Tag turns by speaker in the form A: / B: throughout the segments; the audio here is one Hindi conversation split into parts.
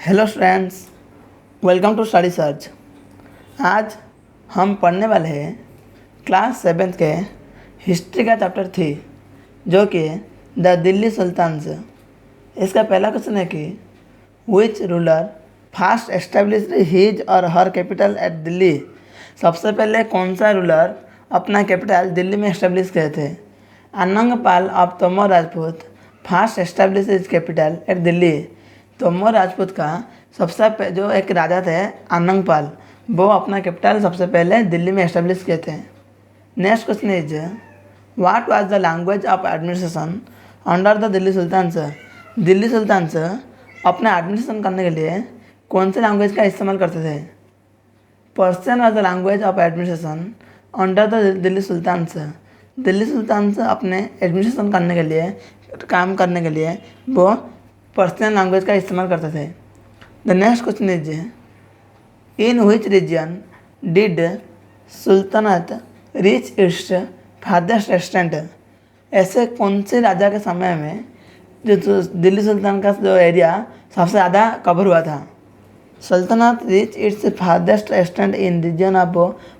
A: Hello friends, welcome to study search. आज हम पढ़ने वाले हैं क्लास 7th के हिस्ट्री का चैप्टर 3 जो कि द दिल्ली सुल्तान्स। इसका पहला क्वेश्चन है कि which ruler fast established his और हर कैपिटल एट दिल्ली। सबसे पहले कौन सा रूलर अपना कैपिटल दिल्ली में एस्टेब्लिश किए थे? Anangpal of Tomar Rajput fast establish his capital eight Delhi. Tomar Rajput का जो एक राजा थे अनंगपाल, वो अपना कैपिटल सबसे पहले दिल्ली में एस्टेब्लिश किए थे। Next question is what was the language of administration under the Delhi sultans. Delhi sultans अपना एडमिनिस्ट्रेशन करने के लिए कौन से लैंग्वेज का इस्तेमाल करते थे? Persian was the language of administration under the Delhi sultans. Delhi sultans अपने एडमिनिस्ट्रेशन करने के लिए काम करने के लिए वो पर्शियन लैंग्वेज का इस्तेमाल करते थे। The next question is in which region did sultanate reach its farthest extent. ऐसे कौन से राजा के समय में जो दिल्ली सुल्तान का जो एरिया सबसे ज़्यादा कवर हुआ था? सल्तनत reach its farthest extent in region of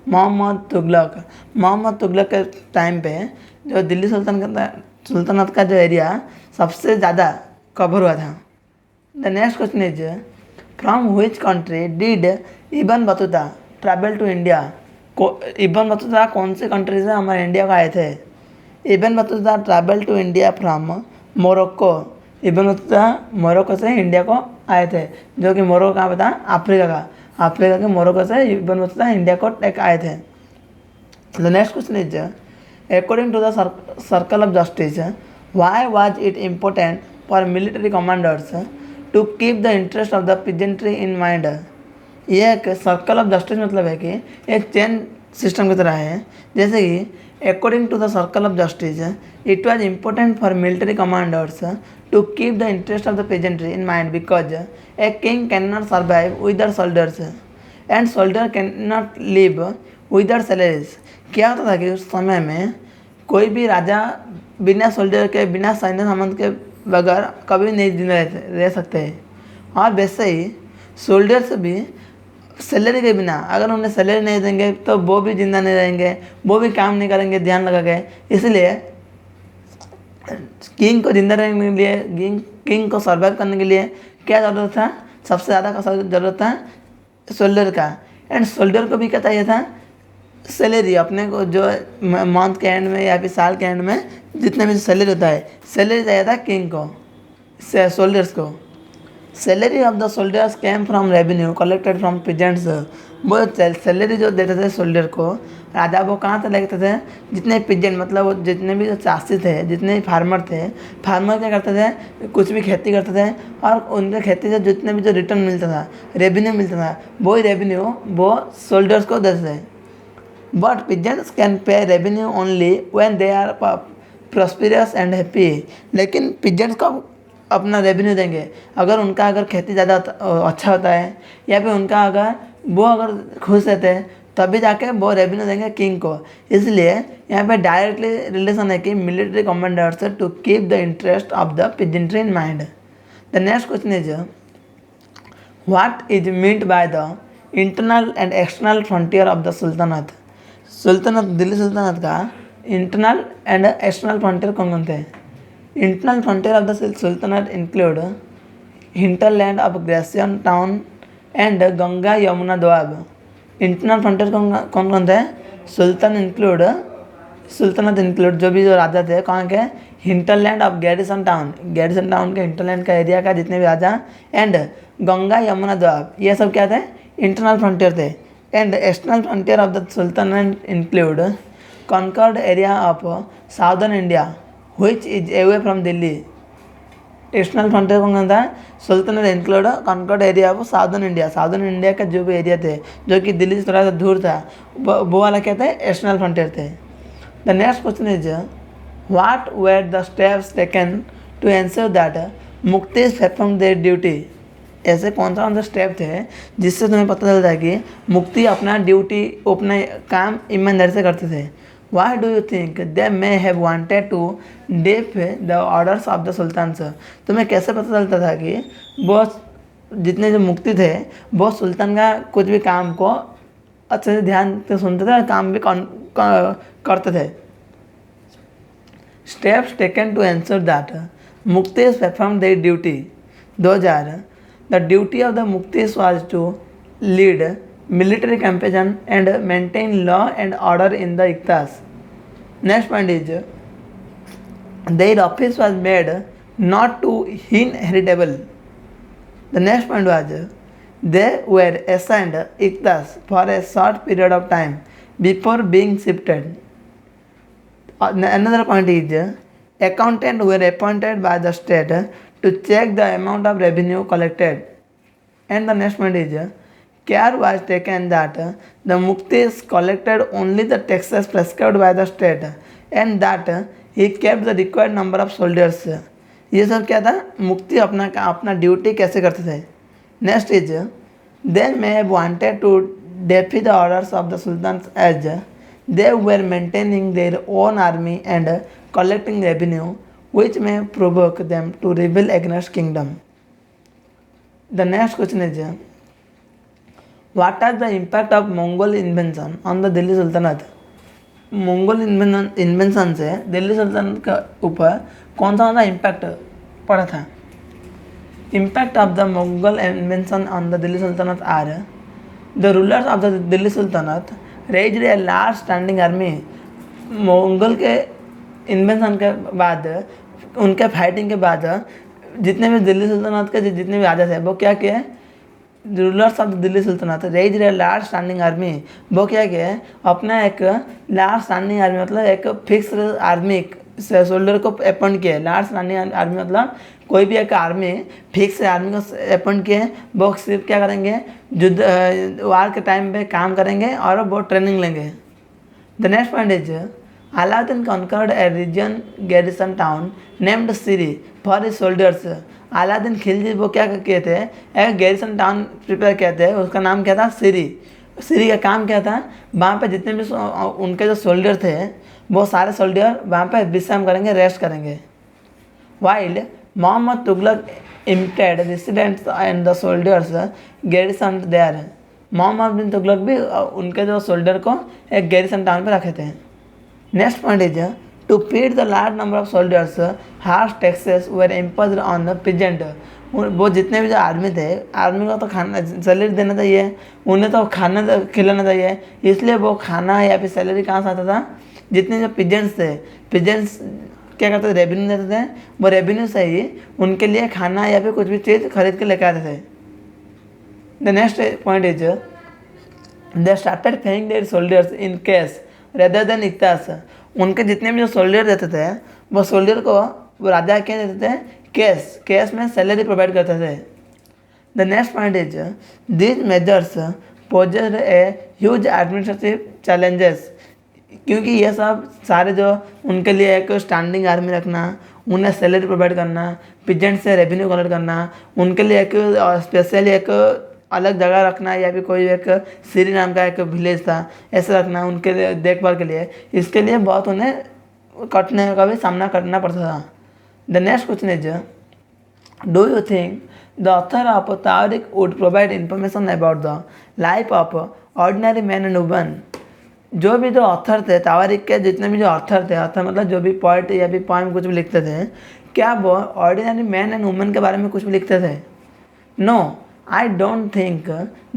A: Muhammad Tughlaq. Muhammad Tughlaq के टाइम पे जो दिल्ली सुल्तानत का जो एरिया सबसे ज़्यादा कवर हुआ था। The next question is from which country did Ibn Battuta travel to India. Ibn Battuta कौन से कंट्री से हमारे इंडिया को आए थे? Ibn Battuta travel to India from Morocco. Ibn Battuta Morocco से इंडिया को आए थे, जो कि मोरक्को कहाँ पे था? अफ्रीका के मोरक्को से इब्न बतूता इंडिया को आए थे। The next question is according to the circle of justice why was it important for military commanders to keep the interest of the peasantry in mind. ये एक सर्कल ऑफ जस्टिस मतलब है कि एक चेन सिस्टम की तरह है। जैसे कि according to the circle of justice it was important for military commanders to keep the interest of the peasantry in mind because a king can not survive without soldiers and soldier can not live without salaries. क्या होता था कि उस समय में कोई भी राजा बिना सोल्जर के, बिना सैन्य सामंत के बगैर कभी नहीं जिंदा रह सकते हैं। और वैसे ही सोल्जर्स भी सैलरी के बिना, अगर उन्हें सैलरी नहीं देंगे तो वो भी जिंदा नहीं रहेंगे, वो भी काम नहीं करेंगे ध्यान लगा के। इसलिए किंग को जिंदा रहने के लिए, किंग को सर्वाइव करने के लिए क्या ज़रूरत था? सबसे ज़्यादा का ज़रूरत था सोल्जर का। एंड सोल्जर को भी क्या चाहिए था? सैलरी। अपने को जो मंथ के एंड में या फिर साल के एंड में जितने भी सैलरी होता है, सैलरी चाहिए था किंग को, सोल्जर्स को। Salary of the soldiers came from revenue collected from peasants. वो सैलरी जो देते थे सोल्जर को, राजा वो कहाँ से लेते थे? जितने पीजेंट मतलब वो जितने भी चाषी थे, जितने भी फार्मर थे, फार्मर क्या करते थे? कुछ भी खेती करते थे और उनके खेती से जितने भी जो रिटर्न मिलता था, रेवेन्यू मिलता था, वही रेवेन्यू वो सोल्जर्स को देते थे। But pigeons can pay revenue only when they are prosperous and happy। लेकिन pigeons को अपना रेवेन्यू देंगे अगर खेती ज़्यादा अच्छा होता है या फिर अगर खुश रहते हैं, तभी जाके वो रेवेन्यू देंगे किंग को। इसलिए यहाँ पे डायरेक्टली रिलेशन है कि military commanders to keep the interest of the peasantry in mind. The next question is what is meant by the internal and external frontier of the sultanate. Delhi sultanate का इंटरनल एंड एक्सटर्नल फ्रंटियर कौन थे? Internal frontier of the sultanate include hinterland of garrison town and Ganga Yamuna Doab. Internal frontier कौन थे? सुल्तानत इंक्लूड जो भी राजा थे कहाँ के? हिंटरलैंड ऑफ गैरिसन टाउन के हिंटरलैंड का एरिया का जितने भी राजा, एंड गंगा यमुना दोआब, ये सब क्या थे? इंटरनल फ्रंटियर थे। And external frontier of the Sultanate include conquered area of southern India which is away from Delhi। External frontier कौन था? सुल्तानत include conquered area of southern India का जो भी एरिया थे जो कि दिल्ली से थोड़ा सा दूर था, वो वाला क्या था? एक्सटर्नल फ्रंटियर थे। The next question is what were the steps taken to ensure that muqti perform their duty. ऐसे कौन सा स्टेप थे जिससे तुम्हें पता चलता है कि मुक्ति अपना ड्यूटी, अपना काम ईमानदारी से करते थे? Why do you think they may have wanted to defy the orders of the sultans. तुम्हें कैसे पता चलता था कि वो जितने जो मुक्ति थे वो सुल्तान का कुछ भी काम को अच्छे से ध्यान से सुनते थे और काम भी करते थे। Steps taken to ensure that Muktis performed their duty. Those are the duty of the Muktis was to lead military campaign and maintain law and order in the Iktas. Next point is their office was made not to inheritable. The next point was they were assigned Iktas for a short period of time before being shifted. Another point is accountants were appointed by the state to check the amount of revenue collected. And the next point is care was taken that the muktis collected only the taxes prescribed by the state and that he kept the required number of soldiers. ये सब क्या था, मुक्ति अपना ड्यूटी कैसे करते थे. Next is they may have wanted to defy the orders of the sultans as they were maintaining their own army and collecting revenue which may provoke them to rebel against kingdom. The next question is what is the impact of Mongol invention on the Delhi Sultanate? Mongol invention से दिल्ली सल्तनत के ऊपर कौन सा इम्पैक्ट पड़ा था. Impact of the Mongol invention on the Delhi sultanate are the rulers of the Delhi sultanate raised a large standing army. Mongol के इन्वेंशन के बाद, उनके फाइटिंग के बाद जितने भी दिल्ली सल्तनत के जितने भी राजा थे वो क्या किए, rulers of Delhi saltanat raise a large standing army. वो क्या किया, अपना एक लार्ज स्टैंडिंग आर्मी मतलब एक फिक्स आर्मी सोल्जर को अपॉइंट किया. लार्ज स्टैंडिंग आर्मी मतलब कोई भी एक आर्मी फिक्स आर्मी को अपॉइंट किए. वो सिर्फ क्या करेंगे, युद्ध वार के टाइम पे काम करेंगे और वो ट्रेनिंग लेंगे. The next point is Alauddin conquered a region garrison town named Siri for his soldiers. Alauddin Khilji वो क्या किए थे, एक गैरिसन टाउन प्रिपेयर किए थे, उसका नाम क्या था, सिरी. सिरी का काम क्या था, वहाँ पे जितने भी उनके जो सोल्जर थे वो सारे सोल्जर वहाँ पे विश्राम करेंगे, रेस्ट करेंगे. While Mohammad Tughlaq emitted residents and the soldiers garrison there. Mohammad bin Tughlaq भी उनके जो सोल्जर को एक गैरिसन टाउन पे रखे थे. Next point is to feed the large number of soldiers harsh taxes were imposed on the peasant. वो जितने भी जो आर्मी थे, आर्मी को तो खाना सैलरी देना चाहिए, उन्हें तो खाना खिलाना चाहिए, इसलिए वो खाना या फिर सैलरी कहाँ से आता था, जितने जो पिजेंट्स थे, पिजेंट्स क्या करते थे, रेवेन्यू देते थे, वो रेवेन्यू से ही उनके लिए खाना या फिर कुछ भी चीज़ खरीद के लेकर आते थे. The next point is they started paying their soldiers in cash rather than iqtas. उनके जितने भी जो सोल्जर देते थे वो सोल्जर को वो राजा क्या देते थे, कैश. कैश में सैलरी प्रोवाइड करते थे. The next point is these measures posed a huge administrative challenges. क्योंकि ये सब सारे जो उनके लिए एक स्टैंडिंग आर्मी रखना, उन्हें सैलरी प्रोवाइड करना, पिजेंट से रेवेन्यू कलेक्ट करना, उनके लिए एक स्पेशली एक अलग जगह रखना या फिर कोई एक सिरी नाम का एक विलेज था ऐसे रखना उनके देखभाल के लिए, इसके लिए बहुत उन्हें कठिनाइयों का भी सामना करना पड़ता था. The next question is do you think the author of Tariq would provide information about the life of ordinary man and woman. जो भी जो ऑथर थे, तारिक के जितने भी जो ऑथर थे, ऑथर मतलब जो भी पोइट या फिर पोएम कुछ भी लिखते थे, क्या वो ऑर्डिनरी मैन एंड वुमन के बारे में कुछ भी लिखते थे? No, I don't think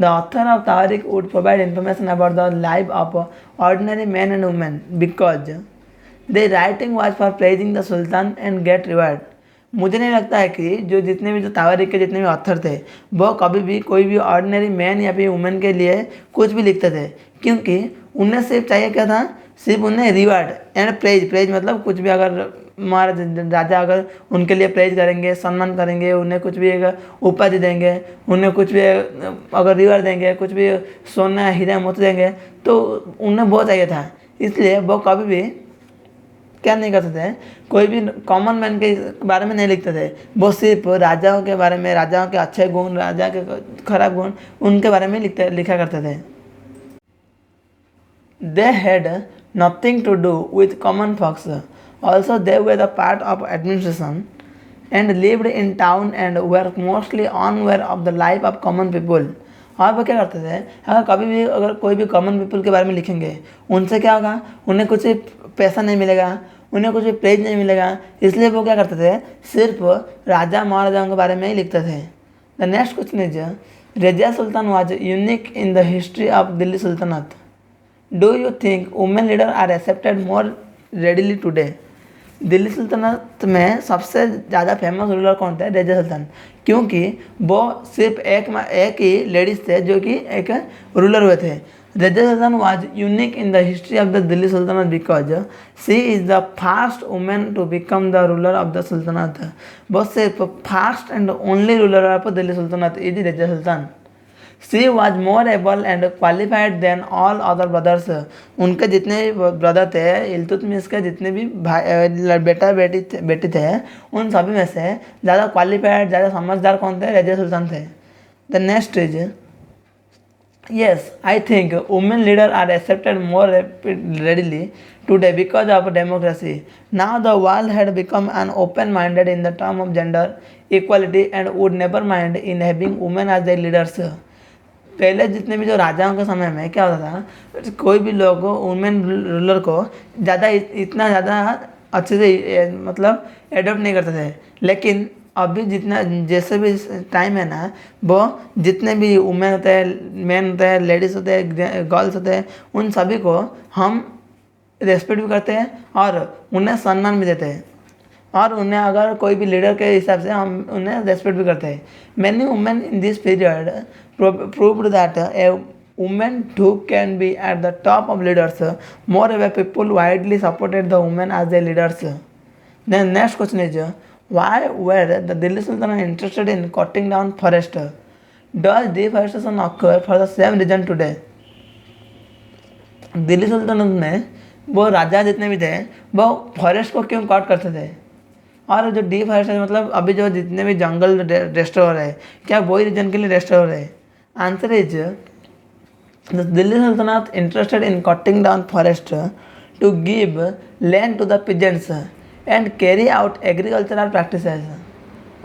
A: the author of Tariq would provide information about the life of ordinary men and women because their writing was for praising the Sultan and get reward. मुझे नहीं लगता है कि जो जितने भी जो तारिक के जितने भी ऑथर थे वो कभी भी कोई भी ऑर्डिनरी मैन या फिर वुमेन के लिए कुछ भी लिखते थे, क्योंकि उन्हें सिर्फ चाहिए क्या था, सिर्फ उन्हें रिवार्ड एंड प्रेज. प्रेज मतलब कुछ भी अगर महाराज राजा अगर उनके लिए प्रेज करेंगे, सम्मान करेंगे, उन्हें कुछ भी एक उपाधि देंगे, उन्हें कुछ भी अगर रिवार्ड देंगे, कुछ भी सोना हीरा मोती देंगे, तो उन्हें बहुत चाहिए था. इसलिए वो कभी भी क्या नहीं करते थे, कोई भी कॉमन मैन के बारे में नहीं लिखते थे. वो सिर्फ राजाओं के बारे में, राजाओं के अच्छे गुण, राजा के खराब गुण, उनके बारे में लिखा करते थे. They had nothing to do with common folks. Also, they were the part of administration and lived in town and were mostly unaware of the life of common people. और वो क्या करते थे, अगर कभी भी अगर कोई भी कॉमन पीपल के बारे में लिखेंगे, उनसे क्या होगा, उन्हें कुछ पैसा नहीं मिलेगा, उन्हें कुछ प्रेज नहीं मिलेगा, इसलिए वो क्या करते थे, सिर्फ राजा महाराजाओं के बारे में ही लिखते थे। The next question is, Razia Sultan was unique in the history of Delhi sultanate. Do you think women leader are accepted more readily today. Delhi sultanate में सबसे ज़्यादा फेमस रूलर कौन थे, रजिया सुल्तान, क्योंकि वो सिर्फ एक ही लेडीज थे जो कि एक रूलर हुए थे। Razia Sultan was unique in the history of the Delhi sultanate because she is the first women to become the ruler of the sultanate. वो सिर्फ first and only ruler of Delhi sultanate is Razia Sultan. She was more able and qualified than all other brothers. उनके जितने भी ब्रदर थे, इल्तुतमिश के जितने भी भाई बेटा बेटी थे, उन सभी में से ज़्यादा क्वालिफाइड, ज़्यादा समझदार कौन थे, रजिया सुल्तान थे। The next is, yes, I think women leaders are accepted more readily today because of democracy. Now the world had become an open-minded in the term of gender equality and would never mind in having women as their leaders. पहले जितने भी जो राजाओं के समय में क्या होता था, कोई भी लोग वुमेन रूलर को ज़्यादा इतना ज़्यादा अच्छे से मतलब एडॉप्ट नहीं करते थे, लेकिन अभी जितना जैसे भी टाइम है ना, वो जितने भी वुमेन होते हैं, मैन होते हैं, लेडीज़ होते हैं, गर्ल्स होते हैं, उन सभी को हम रेस्पेक्ट भी करते हैं और उन्हें सम्मान भी देते हैं, और उन्हें अगर कोई भी लीडर के हिसाब से हम उन्हें रेस्पेक्ट भी करते हैं। Many women in this period proved that A women who can be at the top of leaders. Moreover, people widely supported the women as their leaders. Then next question is, why were the Delhi Sultanate interested in cutting down forest? Does deforestation occur for the same reason today? Delhi sultanate में वो राजा जितने भी थे, वो फॉरेस्ट को क्यों कट करते थे, और जो डिफॉरेस्टेशन मतलब अभी जो जितने भी जंगल डिस्ट्रॉय हो रहे हैं, क्या वही रीजन के लिए डिस्ट्रॉय हो रहे हैं? Answer is, the Delhi sultanate interested in cutting down forest to give land to the peasants and carry out agricultural practices.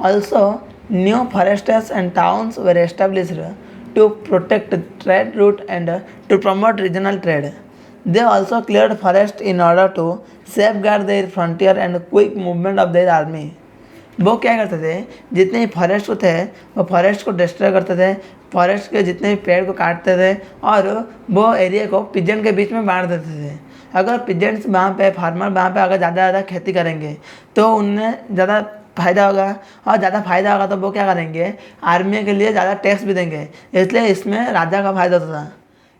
A: Also, new forests and towns were established to protect trade route and to promote regional trade. They also cleared forests in order to safeguard their frontier and quick movement of their army. वो क्या करते थे, जितने भी फॉरेस्ट को थे वो फॉरेस्ट को डिस्ट्रॉय करते थे, फॉरेस्ट के जितने भी पेड़ को काटते थे और वो एरिया को पिजन के बीच में बांट देते थे। अगर पिजेंट्स वहाँ पे फार्मर वहाँ पे अगर ज़्यादा खेती करेंगे तो उन्हें ज़्यादा फ़ायदा होगा, और ज़्यादा फ़ायदा होगा तो वो क्या करेंगे, आर्मी के लिए ज़्यादा टैक्स भी देंगे, इसलिए इसमें राजा का फ़ायदा होता था।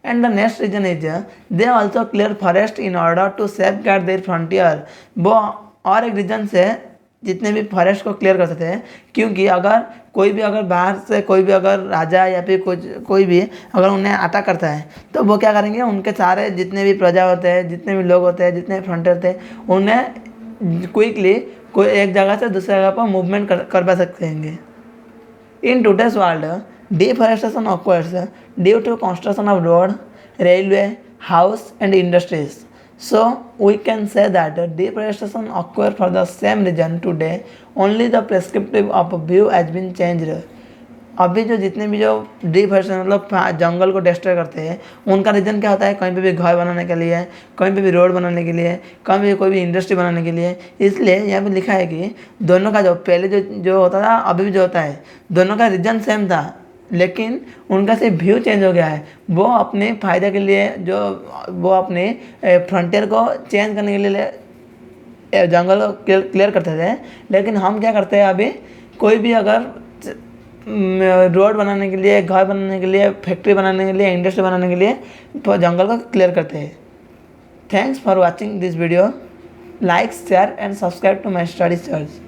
A: And the next reason is, they also clear forest in order to safeguard their frontier. वो और एक रीजन से जितने भी फॉरेस्ट को क्लियर करते थे, क्योंकि अगर कोई भी अगर बाहर से कोई भी अगर राजा या फिर कोई भी अगर उन्हें अटैक करता है तो वो क्या करेंगे, उनके सारे जितने भी प्रजा होते हैं, जितने भी लोग होते हैं, जितने भी फ्रंटियर थे, उन्हें क्विकली कोई एक जगह से दूसरी जगह पर मूवमेंट करवा सकते हैं। In today's world deforestation occurs due to construction of road, railway, house and industries. So we can say that deforestation occurs for the same reason today. Only the prescriptive of view has been changed. अभी जो जितने भी जो डिफॉरेस्टेशन मतलब जंगल को डिस्ट्रॉय करते हैं, उनका रीज़न क्या होता है, कहीं पे भी घर बनाने के लिए, कहीं पे भी रोड बनाने के लिए, कहीं भी कोई भी इंडस्ट्री बनाने के लिए। इसलिए यहाँ पे लिखा है कि दोनों का जो पहले जो होता था, अभी भी जो होता है, दोनों का रीज़न सेम था, लेकिन उनका सिर्फ व्यू चेंज हो गया है। वो अपने फ़ायदे के लिए जो वो अपने फ्रंटियर को चेंज करने के लिए जंगल को क्लियर करते थे, लेकिन हम क्या करते हैं, अभी कोई भी अगर रोड बनाने के लिए, घर बनाने के लिए, फैक्ट्री बनाने के लिए, इंडस्ट्री बनाने के लिए तो जंगल को क्लियर करते हैं। Thanks for watching this video. Like, share and subscribe to my study search.